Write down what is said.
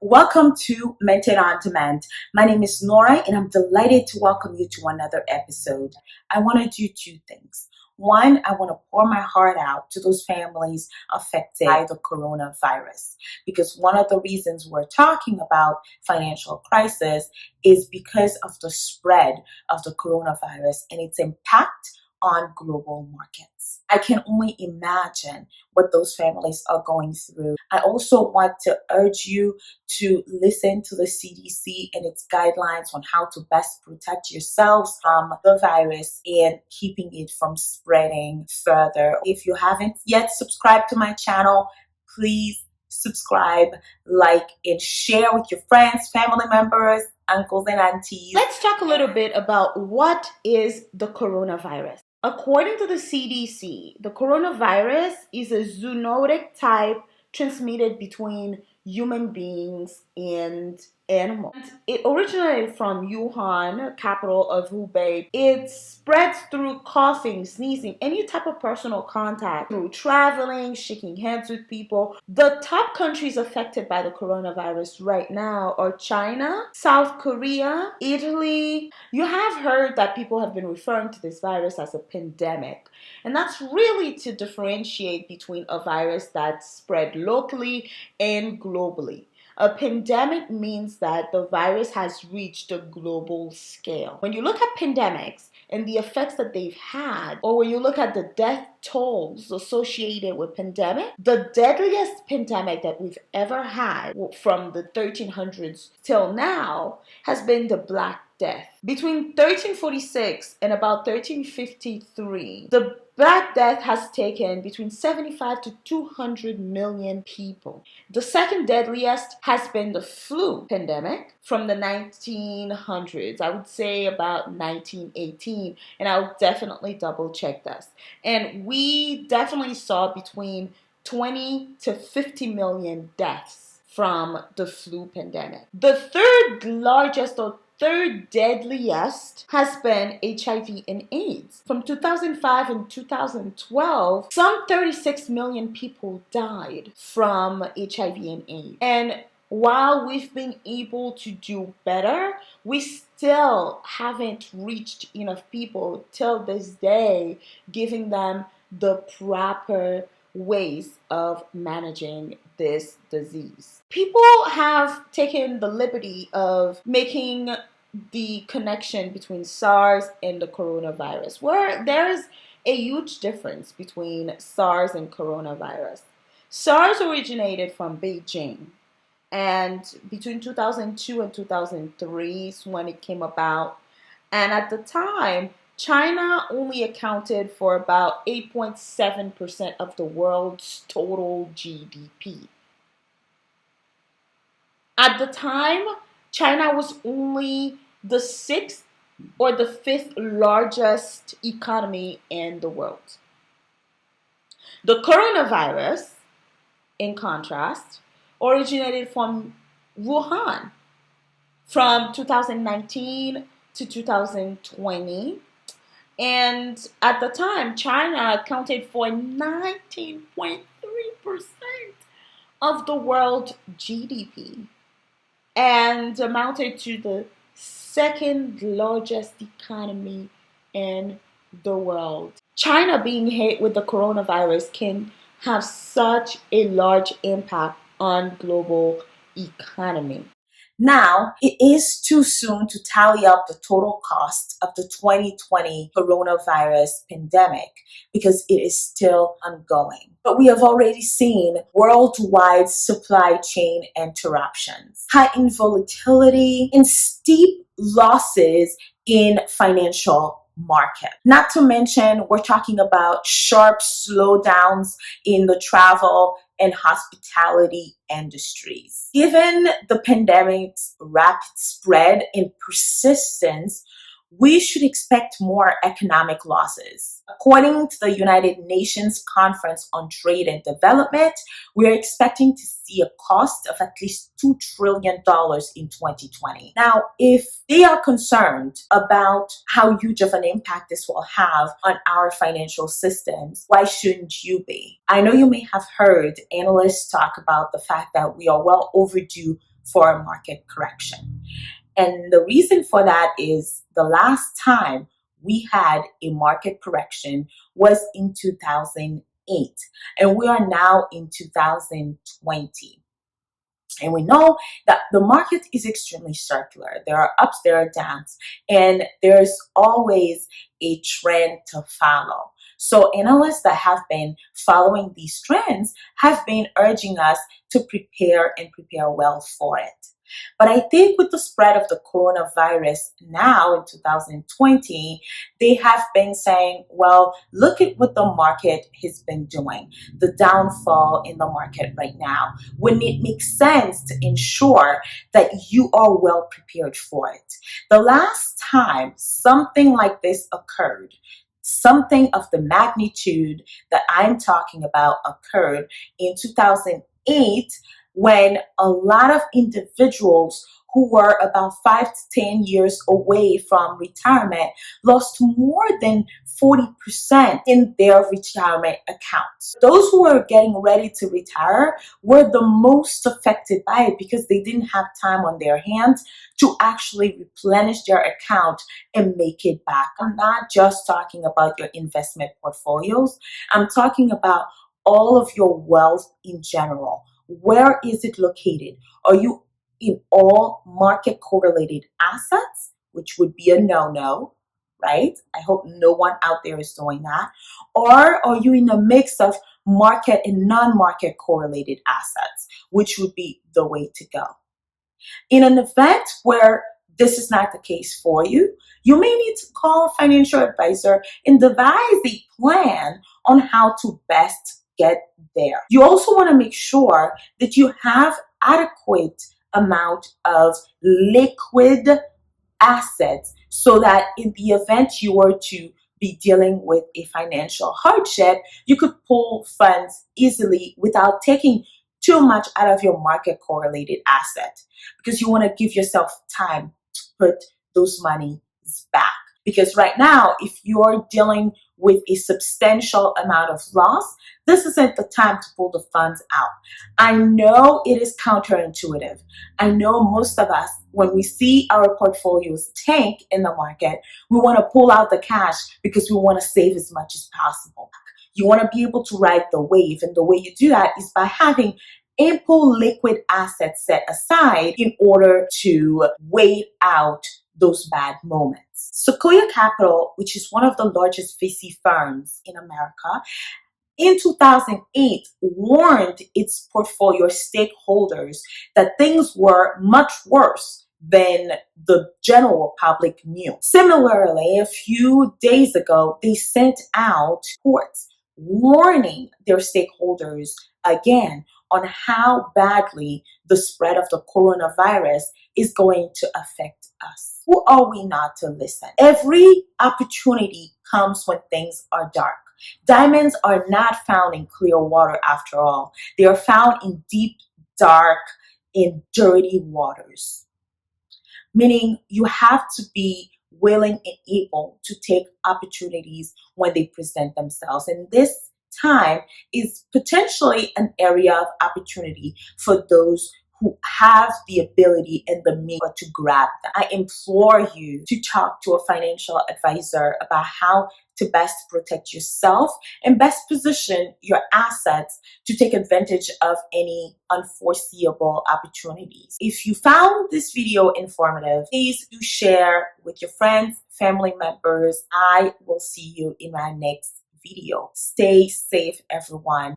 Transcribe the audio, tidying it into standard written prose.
Welcome to Mentored on Demand. My name is Nora and I'm delighted to welcome you to another episode. I want to do two things. One, I want to pour my heart out to those families affected by the coronavirus because one of the reasons we're talking about financial crisis is because of the spread of the coronavirus and its impact on global markets. I can only imagine what those families are going through. I also want to urge you to listen to the CDC and its guidelines on how to best protect yourselves from the virus and keeping it from spreading further. If you haven't yet subscribed to my channel, please subscribe, like, and share with your friends, family members, uncles and aunties. Let's talk a little bit about what is the coronavirus. According to the CDC, the coronavirus is a zoonotic type transmitted between human beings and animals. It originated from Wuhan, capital of Hubei. It spreads through coughing, sneezing, any type of personal contact, through traveling, shaking hands with people. The top countries affected by the coronavirus right now are China, South Korea, Italy. You have heard that people have been referring to this virus as a pandemic. And that's really to differentiate between a virus that's spread locally and globally. A pandemic means that the virus has reached a global scale. When you look at pandemics and the effects that they've had, or when you look at the death tolls associated with pandemic, the deadliest pandemic that we've ever had from the 1300s till now has been the Black Death. Between 1346 and about 1353, the Black Death has taken between 75 to 200 million people. The second deadliest has been the flu pandemic from the 1900s. I would say about 1918, and I'll definitely double check this. And we definitely saw between 20 to 50 million deaths from the flu pandemic. The third largest or third deadliest has been HIV and AIDS. From 2005 and 2012, some 36 million people died from HIV and AIDS. And while we've been able to do better, we still haven't reached enough people till this day, giving them the proper ways of managing this disease. People have taken the liberty of making the connection between SARS and the coronavirus, where there is a huge difference between SARS and coronavirus. SARS originated from Beijing, and between 2002 and 2003 is when it came about. And at the time, China only accounted for about 8.7% of the world's total GDP. At the time, China was only the sixth or the fifth largest economy in the world. The coronavirus, in contrast, originated from Wuhan from 2019 to 2020. And at the time, China accounted for 19.3% of the world GDP and amounted to the second largest economy in the world. China being hit with the coronavirus can have such a large impact on global economy. Now, it is too soon to tally up the total cost of the 2020 coronavirus pandemic because it is still ongoing. But we have already seen worldwide supply chain interruptions, heightened volatility, and steep losses in financial market. Not to mention, we're talking about sharp slowdowns in the travel and hospitality industries. Given the pandemic's rapid spread and persistence, we should expect more economic losses. According to the United Nations Conference on Trade and Development, we are expecting to see a cost of at least $2 trillion in 2020. Now, if they are concerned about how huge of an impact this will have on our financial systems, why shouldn't you be? I know you may have heard analysts talk about the fact that we are well overdue for a market correction. And the reason for that is the last time we had a market correction was in 2008, and we are now in 2020. And we know that the market is extremely circular. There are ups, there are downs, and there's always a trend to follow. So analysts that have been following these trends have been urging us to prepare and prepare well for it. But I think with the spread of the coronavirus now in 2020, they have been saying, well, look at what the market has been doing, the downfall in the market right now. Wouldn't it make sense to ensure that you are well prepared for it? The last time something like this occurred, something of the magnitude that I'm talking about occurred in 2008, when a lot of individuals who were about 5 to 10 years away from retirement lost more than 40% in their retirement accounts. Those who were getting ready to retire were the most affected by it because they didn't have time on their hands to actually replenish their account and make it back. I'm not just talking about your investment portfolios. I'm talking about all of your wealth in general. Where is it located? Are you in all market correlated assets, which would be a no-no, right? I hope no one out there is doing that. Or are you in a mix of market and non-market correlated assets, which would be the way to go? In an event where this is not the case for you, you may need to call a financial advisor and devise a plan on how to best get there. You also want to make sure that you have adequate amount of liquid assets so that in the event you were to be dealing with a financial hardship, you could pull funds easily without taking too much out of your market correlated asset, because you want to give yourself time to put those monies back. Because right now, if you're dealing with a substantial amount of loss, this isn't the time to pull the funds out. I know it is counterintuitive. I know most of us, when we see our portfolios tank in the market, we want to pull out the cash because we want to save as much as possible. You want to be able to ride the wave, and the way you do that is by having ample liquid assets set aside in order to wait out those bad moments. Sequoia Capital, which is one of the largest VC firms in America, in 2008 warned its portfolio stakeholders that things were much worse than the general public knew. Similarly, a few days ago, they sent out reports warning their stakeholders again on how badly the spread of the coronavirus is going to affect us. Who are we not to listen? Every opportunity comes when things are dark. Diamonds are not found in clear water after all. They are found in deep, dark, in dirty waters. Meaning you have to be willing and able to take opportunities when they present themselves. And this time is potentially an area of opportunity for those who have the ability and the means to grab them. I implore you to talk to a financial advisor about how to best protect yourself and best position your assets to take advantage of any unforeseeable opportunities. If you found this video informative, please do share with your friends, family members. I will see you in my next video. Stay safe, everyone.